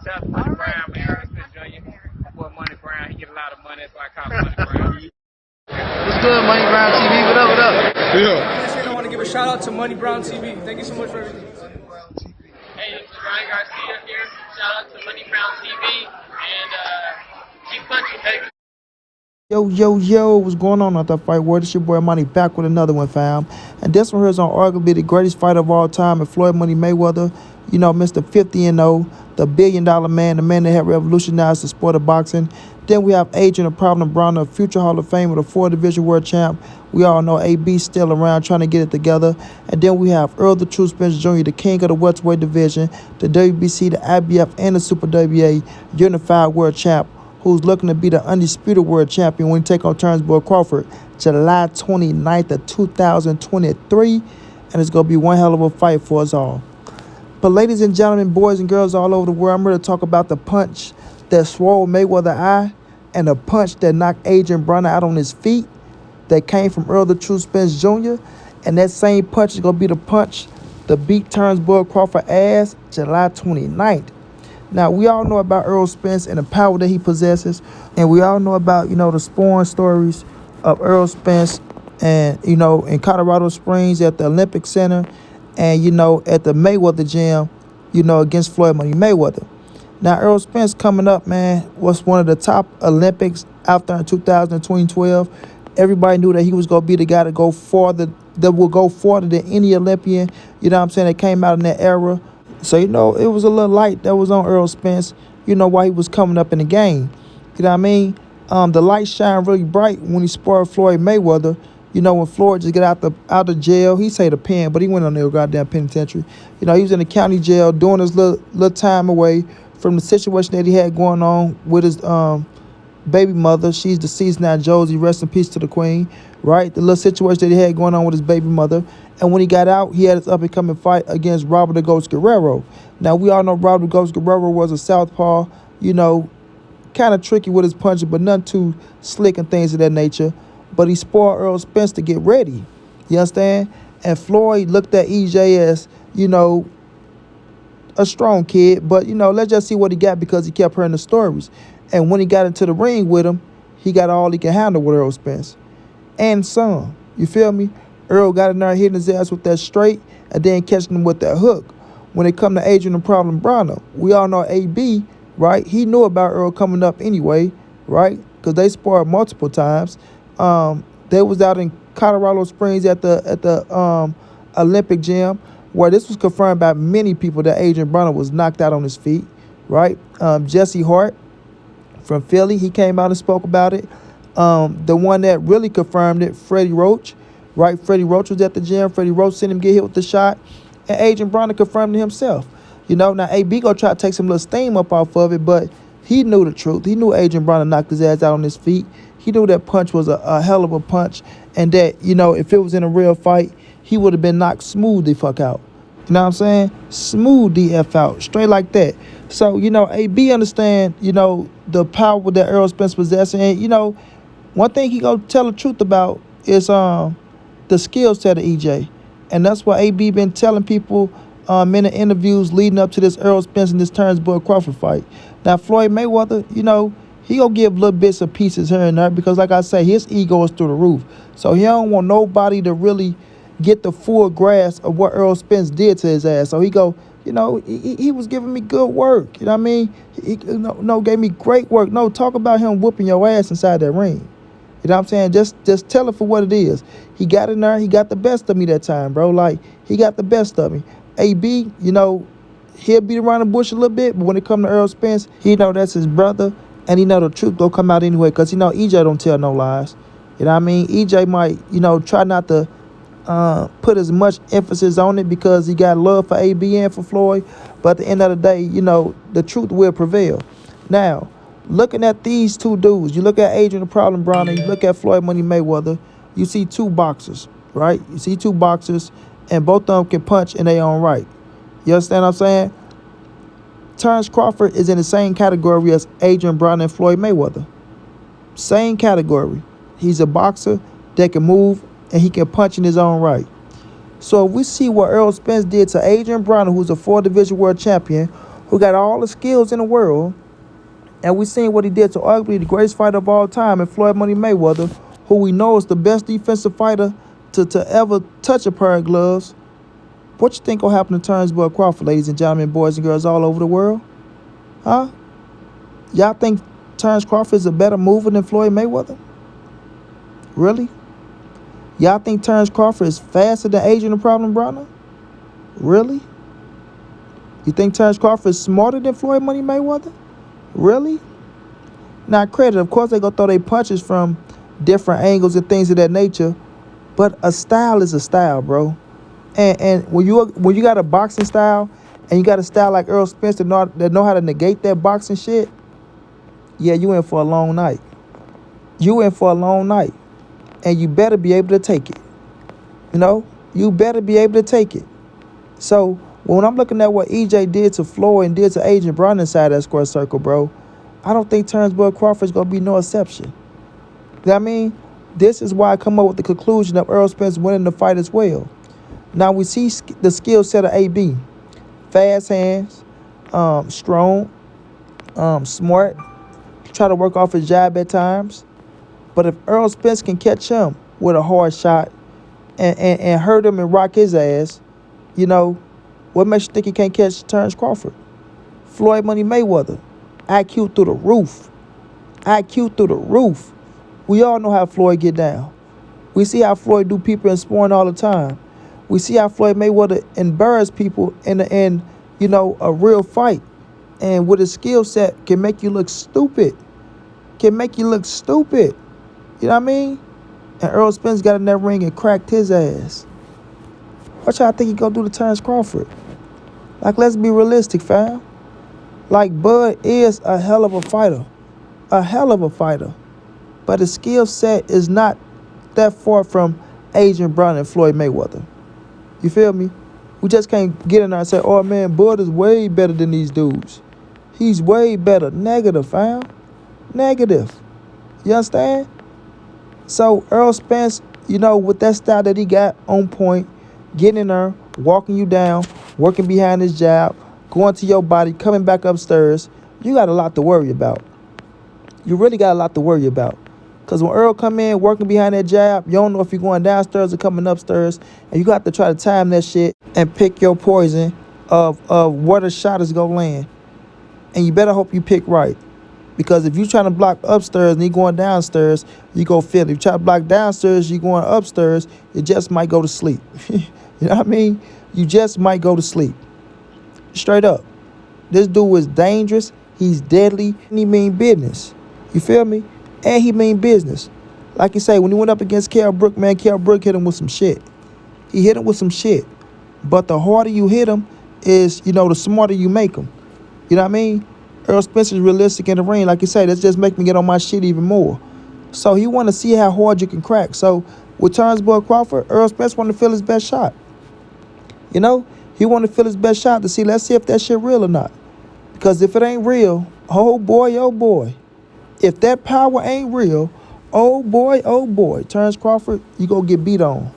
Shout out to Money Brown, man. Errol Spence Jr. Boy, Money Brown, he get a lot of money, that's why I call him Money Brown. What's good, Money Brown TV? What up, what up? Yeah. I want to give a shout out to Money Brown TV. Thank you so much for everything. Hey, this is Ryan Garcia here. Shout out to Money Brown TV and keep punching, baby. Yo, what's going on out that fight world? It's your boy Money back with another one, fam. And this one here is on arguably the greatest fight of all time, and Floyd Money Mayweather, you know, Mr. 50-0, the billion-dollar man, the man that had revolutionized the sport of boxing. Then we have Adrien, the problem Broner, future Hall of Fame with a 4-division world champ. We all know AB still around trying to get it together. And then we have Errol the True Spence Jr., the king of the welterweight division, the WBC, the IBF, and the Super WBA unified world champ, who's looking to be the undisputed world champion when he take on Turnbull Crawford July 29th of 2023. And it's going to be one hell of a fight for us all. But ladies and gentlemen, boys and girls all over the world, I'm here to talk about the punch that swole Mayweather's eye and the punch that knocked Adrien Broner out on his feet that came from Errol the True Spence Jr. And that same punch is going to be the punch that beat Turnbull Crawford ass July 29th. Now, we all know about Errol Spence and the power that he possesses. And we all know about, you know, the spawn stories of Errol Spence and, you know, in Colorado Springs at the Olympic Center and, you know, at the Mayweather gym, you know, against Floyd Money Mayweather. Now, Errol Spence coming up, man, was one of the top Olympics out there in 2012. Everybody knew that he was going to be the guy to go farther, that will go farther than any Olympian, you know what I'm saying, that came out in that era. So, you know, it was a little light that was on Errol Spence, you know, while he was coming up in the game. You know what I mean? The light shined really bright when he sparred Floyd Mayweather. You know, when Floyd just got out of jail, he say the pen, but he went on the goddamn penitentiary. You know, he was in the county jail doing his little time away from the situation that he had going on with his baby mother. She's deceased now, Josie. Rest in peace to the queen, right? The little situation that he had going on with his baby mother. And when he got out, he had his up-and-coming fight against Robert the Ghost Guerrero. Now, we all know Robert the Ghost Guerrero was a southpaw, you know, kind of tricky with his punching, but nothing too slick and things of that nature. But he sparred Errol Spence to get ready. You understand? And Floyd looked at EJ as, you know, a strong kid. But, you know, let's just see what he got because he kept hearing the stories. And when he got into the ring with him, he got all he can handle with Errol Spence. And some. You feel me? Errol got in there hitting his ass with that straight and then catching him with that hook. When it come to Adrien the problem Broner, we all know AB, right? He knew about Errol coming up anyway, right? Because they sparred multiple times. They was out in Colorado Springs at the Olympic gym, where this was confirmed by many people that Adrien Broner was knocked out on his feet, right? Jesse Hart from Philly, he came out and spoke about it. The one that really confirmed it, Freddie Roach, right? Freddie Roach was at the gym. Freddie Roach sent him get hit with the shot. And Adrien Broner confirmed it himself. You know, now AB gonna try to take some little steam up off of it, but he knew the truth. He knew Adrien Broner knocked his ass out on his feet. He knew that punch was a hell of a punch, and that, you know, if it was in a real fight, he would have been knocked smooth the fuck out. You know what I'm saying? Smooth the F out, straight like that. So, you know, AB understand, you know, the power that Errol Spence possesses. And, you know, one thing he gonna tell the truth about is the skill set of EJ. And that's what AB been telling people in the interviews leading up to this Errol Spence and this Turnbull Crawford fight. Now, Floyd Mayweather, you know, he gonna give little bits of pieces here and there because, like I say, his ego is through the roof. So he don't want nobody to really get the full grasp of what Errol Spence did to his ass. So he go, you know, he was giving me good work. You know what I mean? He gave me great work. No, talk about him whooping your ass inside that ring. You know what I'm saying? Just tell it for what it is. He got in there. He got the best of me that time, bro. Like, he got the best of me. AB, you know, he'll beat around the bush a little bit, but when it come to Errol Spence, he know that's his brother. And he know the truth gonna come out anyway, because, you know, EJ don't tell no lies. You know what I mean? EJ might, you know, try not to put as much emphasis on it because he got love for AB and for Floyd. But at the end of the day, you know, the truth will prevail. Now, looking at these two dudes, you look at Adrien the problem Broner, you look at Floyd Money Mayweather, you see two boxers, right? You see two boxers, and both of them can punch in their own right. You understand what I'm saying? Terrence Crawford is in the same category as Adrien Broner and Floyd Mayweather. Same category. He's a boxer that can move and he can punch in his own right. So if we see what Errol Spence did to Adrien Broner, who's a 4-division world champion, who got all the skills in the world, and we seen what he did to arguably the greatest fighter of all time, and Floyd Money Mayweather, who we know is the best defensive fighter to ever touch a pair of gloves. What you think gonna happen to Terrence Crawford, ladies and gentlemen, boys and girls all over the world? Huh? Y'all think Terrence Crawford is a better mover than Floyd Mayweather? Really? Y'all think Terrence Crawford is faster than Adrien the Problem Broner? Really? You think Terrence Crawford is smarter than Floyd Money Mayweather? Really? Now, credit, of course, they gonna throw their punches from different angles and things of that nature, but a style is a style, bro. And when you got a boxing style and you got a style like Errol Spence that know how to negate that boxing shit, yeah, you in for a long night. You in for a long night. And you better be able to take it. You know? You better be able to take it. So, when I'm looking at what EJ did to Floyd and did to Adrien Broner inside that square circle, bro, I don't think Terrence Crawford's going to be no exception. You know what I mean? This is why I come up with the conclusion of Errol Spence winning the fight as well. Now, we see the skill set of AB. Fast hands, strong, smart, try to work off his jab at times. But if Errol Spence can catch him with a hard shot and hurt him and rock his ass, you know, what makes you think he can't catch Terrence Crawford? Floyd Money Mayweather, IQ through the roof. IQ through the roof. We all know how Floyd get down. We see how Floyd do people in sparring all the time. We see how Floyd Mayweather embarrass people in you know, a real fight. And with his skill set can make you look stupid. Can make you look stupid. You know what I mean? And Errol Spence got in that ring and cracked his ass. What y'all think he gonna do to Terrence Crawford? Like, let's be realistic, fam. Like, Bud is a hell of a fighter. A hell of a fighter. But his skill set is not that far from Adrien Broner and Floyd Mayweather. You feel me? We just can't get in there and say, oh, man, Bud is way better than these dudes. He's way better. Negative, fam. Negative. You understand? So, Errol Spence, you know, with that style that he got on point, getting in there, walking you down, working behind his jab, going to your body, coming back upstairs, you got a lot to worry about. You really got a lot to worry about. Because when Errol come in, working behind that jab, you don't know if you're going downstairs or coming upstairs, and you got to try to time that shit and pick your poison of where the shot is going to land. And you better hope you pick right. Because if you're trying to block upstairs and you're going downstairs, you go feel it. If you try to block downstairs, you're going upstairs, you just might go to sleep. You know what I mean? You just might go to sleep. Straight up. This dude is dangerous. He's deadly. And he mean business. You feel me? And he mean business. Like you say, when he went up against Kell Brook, man, Kell Brook hit him with some shit. He hit him with some shit. But the harder you hit him is, you know, the smarter you make him. You know what I mean? Errol Spence is realistic in the ring. Like you say, that's just make me get on my shit even more. So he want to see how hard you can crack. So with Terrence Crawford, Errol Spence want to feel his best shot. You know? He want to feel his best shot to see, let's see if that shit real or not. Because if it ain't real, oh boy, if that power ain't real, oh boy, Terrence Crawford, you gonna get beat on.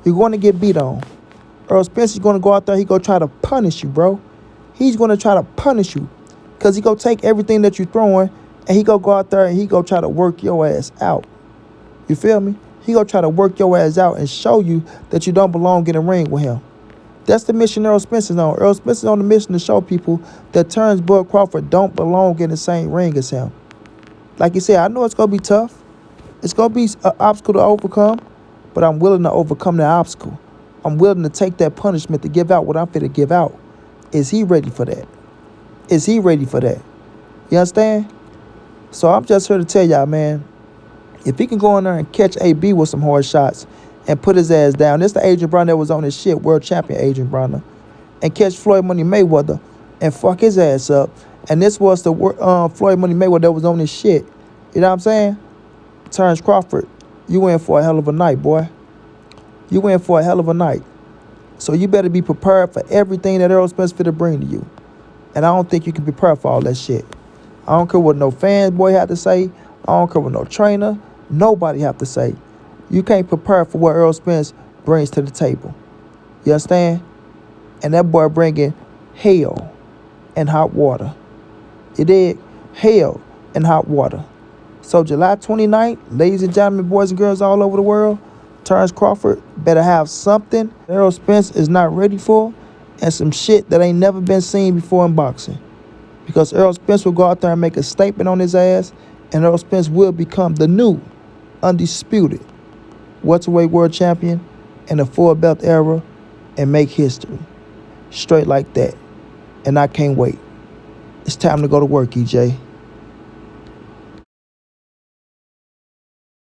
You're going to get beat on. Errol Spence is going to go out there, he gonna try to punish you, bro. He's going to try to punish you. Because he gonna take everything that you're throwing and he gonna go out there and he gonna try to work your ass out. You feel me? He gonna try to work your ass out and show you that you don't belong in the ring with him. That's the mission Errol Spence is on. Errol Spence is on the mission to show people that Terrence Crawford don't belong in the same ring as him. Like you said, I know it's going to be tough. It's going to be an obstacle to overcome, but I'm willing to overcome that obstacle. I'm willing to take that punishment to give out what I'm fit to give out. Is he ready for that? Is he ready for that? You understand? So I'm just here to tell y'all, man, if he can go in there and catch AB with some hard shots and put his ass down, this the Adrien Broner that was on his shit, world champion Adrien Broner, and catch Floyd Money Mayweather and fuck his ass up, and this was the Floyd Money Mayweather that was on his shit, you know what I'm saying? Terrence Crawford, you in for a hell of a night, boy. You in for a hell of a night. So you better be prepared for everything that Errol Spence finna bring to you. And I don't think you can be prepared for all that shit. I don't care what no fans boy have to say. I don't care what no trainer. Nobody have to say. You can't prepare for what Errol Spence brings to the table. You understand? And that boy bringing hell. and hot water. You dig? Hell and hot water. So July 29th, ladies and gentlemen, boys and girls all over the world, Terrence Crawford better have something Errol Spence is not ready for, and some shit that ain't never been seen before in boxing. Because Errol Spence will go out there and make a statement on his ass, and Errol Spence will become the new, undisputed welterweight world champion in the full belt era and make history. Straight like that. And I can't wait. It's time to go to work, EJ.